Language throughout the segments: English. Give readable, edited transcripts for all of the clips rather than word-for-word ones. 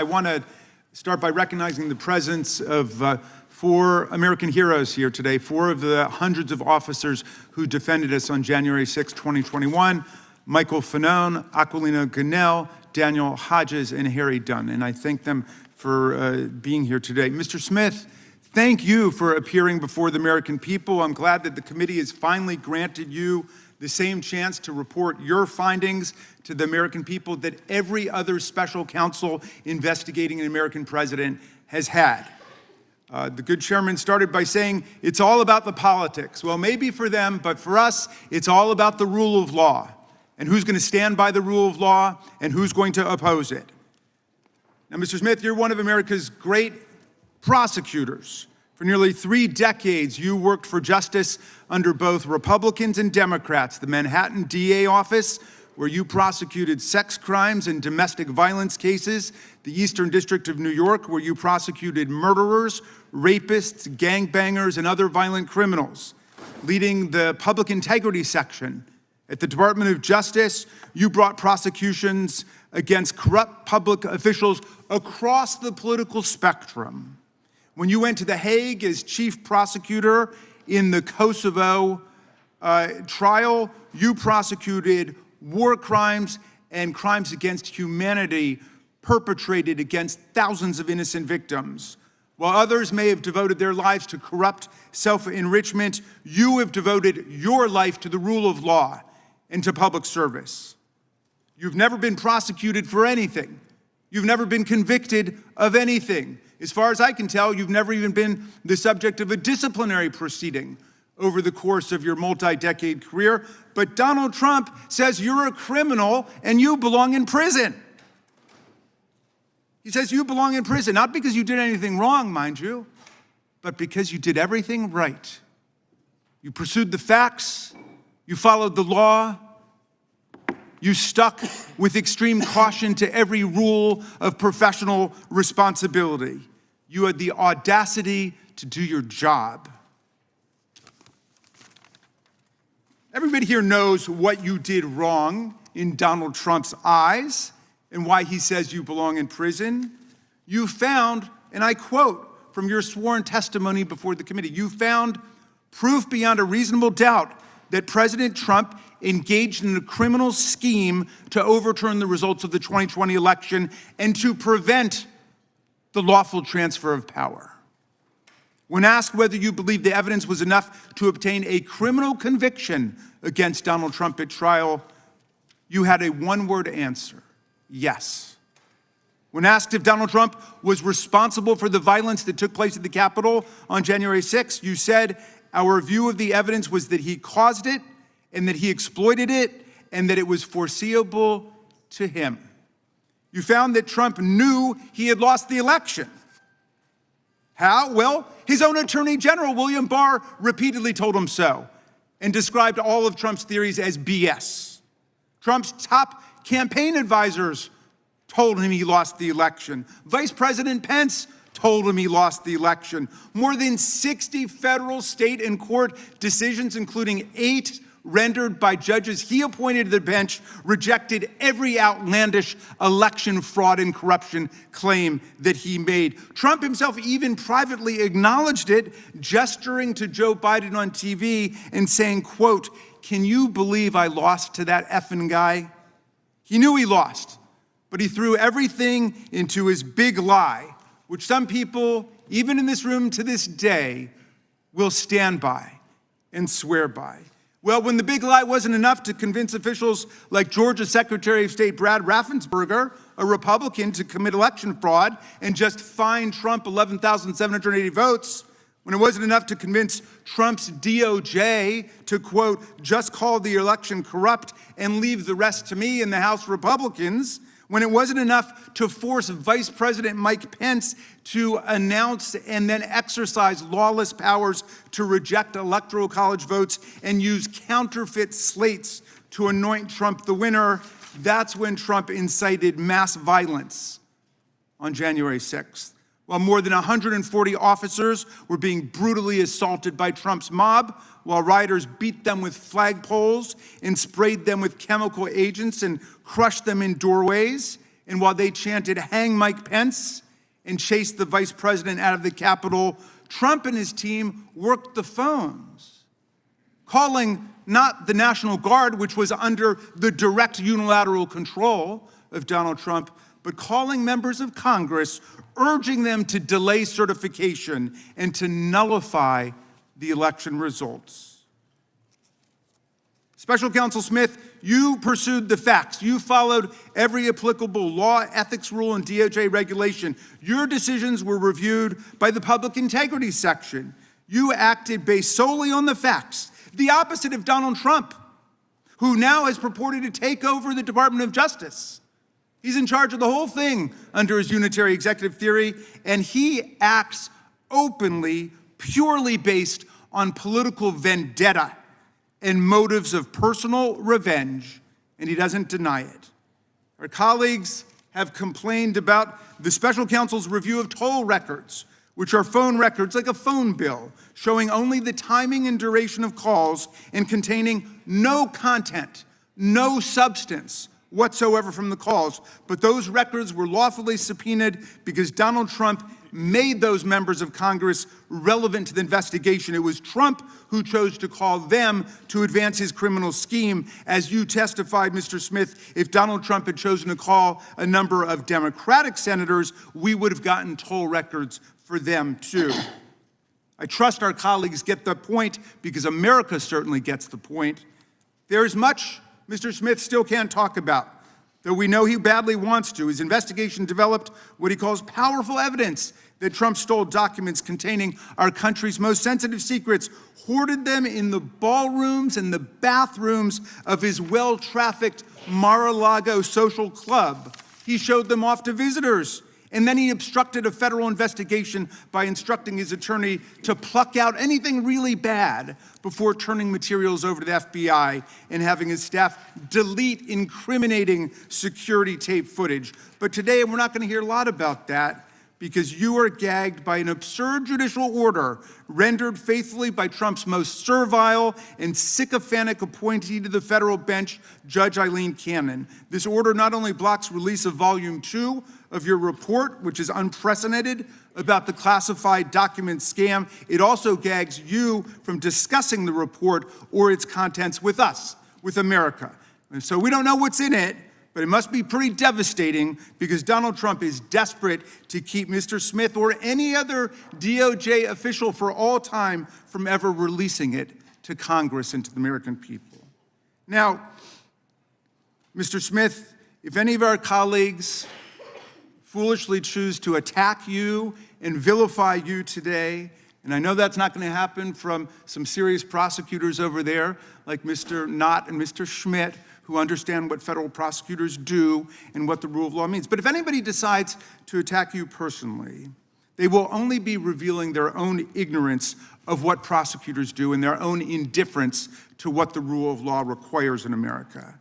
I want to start by recognizing the presence of four American heroes here today, four of the hundreds of officers who defended us on January 6, 2021, Michael Fanone, Aquilino Gunnell, Daniel Hodges, and Harry Dunn. And I thank them for being here today. Mr. Smith, thank you for appearing before the American people. I'm glad that the committee has finally granted you the same chance to report your findings to the American people that every other special counsel investigating an American president has had. The good chairman started by saying, it's all about the politics. Well, maybe for them, but for us, it's all about the rule of law and who's going to stand by the rule of law and who's going to oppose it. Now, Mr. Smith, you're one of America's great prosecutors. For nearly 3 decades, you worked for justice under both Republicans and Democrats. The Manhattan DA office, where you prosecuted sex crimes and domestic violence cases. The Eastern District of New York, where you prosecuted murderers, rapists, gangbangers, and other violent criminals. Leading the public integrity section at the Department of Justice, you brought prosecutions against corrupt public officials across the political spectrum. When you went to The Hague as chief prosecutor in the Kosovo trial, you prosecuted war crimes and crimes against humanity perpetrated against thousands of innocent victims. While others may have devoted their lives to corrupt self-enrichment, you have devoted your life to the rule of law and to public service. You've never been prosecuted for anything. You've never been convicted of anything. As far as I can tell, you've never even been the subject of a disciplinary proceeding over the course of your multi-decade career. But Donald Trump says you're a criminal and you belong in prison. He says you belong in prison, not because you did anything wrong, mind you, but because you did everything right. You pursued the facts, you followed the law, you stuck with extreme caution to every rule of professional responsibility. You had the audacity to do your job. Everybody here knows what you did wrong in Donald Trump's eyes and why he says you belong in prison. You found, and I quote from your sworn testimony before the committee, you found proof beyond a reasonable doubt that President Trump engaged in a criminal scheme to overturn the results of the 2020 election and to prevent the lawful transfer of power. When asked whether you believe the evidence was enough to obtain a criminal conviction against Donald Trump at trial, you had a one-word answer: yes. When asked if Donald Trump was responsible for the violence that took place at the Capitol on January 6th, you said, our view of the evidence was that he caused it and that he exploited it and that it was foreseeable to him. You found that Trump knew he had lost the election. How? Well, his own Attorney General, William Barr, repeatedly told him so and described all of Trump's theories as BS. Trump's top campaign advisors told him he lost the election. Vice President Pence told him he lost the election. More than 60 federal, state, and court decisions, including 8 rendered by judges he appointed to the bench, rejected every outlandish election fraud and corruption claim that he made. Trump himself even privately acknowledged it, gesturing to Joe Biden on TV and saying, quote, "Can you believe I lost to that effing guy?" He knew he lost, but he threw everything into his big lie, which some people, even in this room to this day, will stand by and swear by. Well, when the big lie wasn't enough to convince officials like Georgia Secretary of State Brad Raffensperger, a Republican, to commit election fraud and just fine Trump 11,780 votes, when it wasn't enough to convince Trump's DOJ to, quote, just call the election corrupt and leave the rest to me and the House Republicans, when it wasn't enough to force Vice President Mike Pence to announce and then exercise lawless powers to reject Electoral College votes and use counterfeit slates to anoint Trump the winner, that's when Trump incited mass violence on January 6th. While more than 140 officers were being brutally assaulted by Trump's mob, while rioters beat them with flagpoles and sprayed them with chemical agents and crushed them in doorways, And while they chanted, "Hang Mike Pence," and chased the vice president out of the Capitol, Trump and his team worked the phones, calling not the National Guard, which was under the direct unilateral control of Donald Trump, but calling members of Congress, urging them to delay certification and to nullify the election results. Special Counsel Smith, you pursued the facts. You followed every applicable law, ethics rule, and DOJ regulation. Your decisions were reviewed by the Public Integrity Section. You acted based solely on the facts, the opposite of Donald Trump, who now has purported to take over the Department of Justice. He's in charge of the whole thing under his unitary executive theory, and he acts openly, purely based on political vendetta and motives of personal revenge, and he doesn't deny it. Our colleagues have complained about the special counsel's review of toll records, which are phone records like a phone bill, showing only the timing and duration of calls and containing no content, no substance whatsoever from the calls. But those records were lawfully subpoenaed because Donald Trump made those members of Congress relevant to the investigation. It was Trump who chose to call them to advance his criminal scheme. As you testified, Mr. Smith, if Donald Trump had chosen to call a number of Democratic senators, we would have gotten toll records for them too. I trust our colleagues get the point because America certainly gets the point. There is much Mr. Smith still can't talk about, though we know he badly wants to. His investigation developed what he calls powerful evidence that Trump stole documents containing our country's most sensitive secrets, hoarded them in the ballrooms and the bathrooms of his well-trafficked Mar-a-Lago social club. He showed them off to visitors, and then he obstructed a federal investigation by instructing his attorney to pluck out anything really bad before turning materials over to the FBI and having his staff delete incriminating security tape footage. But today, we're not going to hear a lot about that because you are gagged by an absurd judicial order rendered faithfully by Trump's most servile and sycophantic appointee to the federal bench, Judge Aileen Cannon. This order not only blocks release of Volume 2 of your report, which is unprecedented, about the classified document scam, it also gags you from discussing the report or its contents with us, with America. And so we don't know what's in it, but it must be pretty devastating because Donald Trump is desperate to keep Mr. Smith or any other DOJ official for all time from ever releasing it to Congress and to the American people. Now, Mr. Smith, if any of our colleagues foolishly choose to attack you and vilify you today, and I know that's not going to happen from some serious prosecutors over there like Mr. Knott and Mr. Schmidt, who understand what federal prosecutors do and what the rule of law means. But if anybody decides to attack you personally, they will only be revealing their own ignorance of what prosecutors do and their own indifference to what the rule of law requires in America.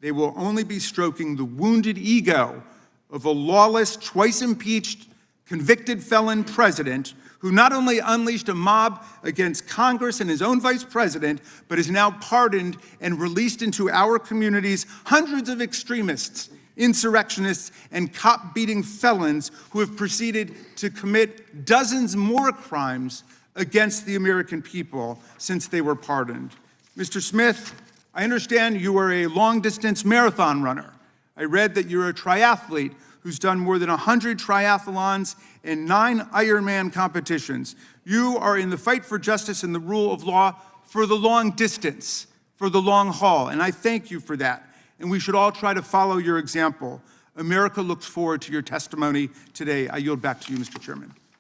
They will only be stroking the wounded ego of a lawless, twice impeached, convicted felon president who not only unleashed a mob against Congress and his own vice president, but is now pardoned and released into our communities hundreds of extremists, insurrectionists, and cop-beating felons who have proceeded to commit dozens more crimes against the American people since they were pardoned. Mr. Smith, I understand you are a long-distance marathon runner. I read that you're a triathlete who's done more than 100 triathlons and 9 Ironman competitions. You are in the fight for justice and the rule of law for the long distance, for the long haul, and I thank you for that. And we should all try to follow your example. America looks forward to your testimony today. I yield back to you, Mr. Chairman.